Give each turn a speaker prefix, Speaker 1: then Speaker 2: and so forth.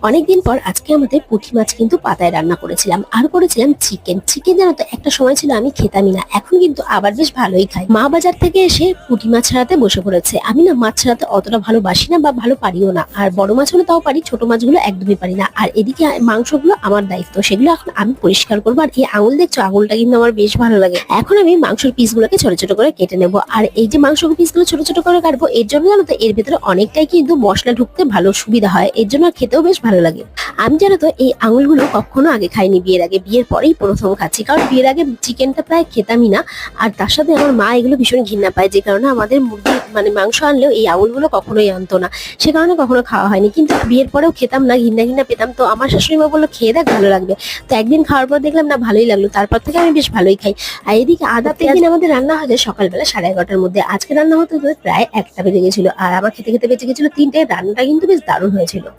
Speaker 1: অনেকদিন পর আজকে আমাদের পুঁটি মাছ কিন্তু পাতায় রান্না করেছিলাম, আর করেছিলাম চিকেন। চিকেন জানো তো একটা সময় ছিল আমি খেতামই না, এখন কিন্তু আবার বেশ ভালোই খাই। মা বাজার থেকে এসে পুঁটি মাছ ছাড়াতে বসে পড়েছে। আমি না মাছ ছাড়াতে অতটা ভালোবাসি না বা ভালো পারিও না, আর বড় মাছ হলে তাও পারি, ছোট মাছগুলো একদমই পারি না। আর এদিকে মাংসগুলো আমার দায়িত্ব, সেগুলো এখন আমি পরিষ্কার করবো। আর এই আঙুল দেখছো, আঙুলটা কিন্তু আমার বেশ ভালো লাগে। এখন আমি মাংসের পিসগুলোকে ছোট ছোট করে কেটে নেবো। আর এই যে মাংস পিসগুলো ছোট ছোট করে কাটবো, এর জন্য জানো তো এর ভেতরে অনেকটাই কিন্তু মশলা ঢুকতে ভালো সুবিধা হয়, এর জন্য খেতেও বেশ ভালো লাগে। আমি জানো তো এই আঙুলগুলো কখনো আগে খাইনি বিয়ের আগে, বিয়ের পরেই প্রথম খাচ্ছি। কারণ বিয়ের আগে চিকেনটা প্রায় খেতামই না, আর তার সাথে আমার মা এগুলো ভীষণ ঘৃণা পায়, যে কারণে আমাদের মুরগি মানে মাংস আনলেও এই আঙুলগুলো কখনোই আনতো না, সে কারণে কখনো খাওয়া হয়নি। কিন্তু বিয়ের পরেও খেতাম না, ঘৃণা ঘৃণা পেতাম। তো আমার শাশুড়ি মা বললো খেয়ে দেখ, ভালো লাগবে। তো একদিন খাওয়ার পর দেখলাম না ভালোই লাগলো, তারপর থেকে আমি বেশ ভালোই খাই। আর এদিকে আদা পেঁয়াজ আমাদের রান্না হয়েছে সকালবেলা 11:30টার মধ্যে, আজকে রান্না হতে হতে প্রায় 1টা বেজে গেছিল। আর আমার খেতে খেতে বেঁচে গেছিল 3টে। রান্নাটা কিন্তু বেশ দারুণ হয়েছিল।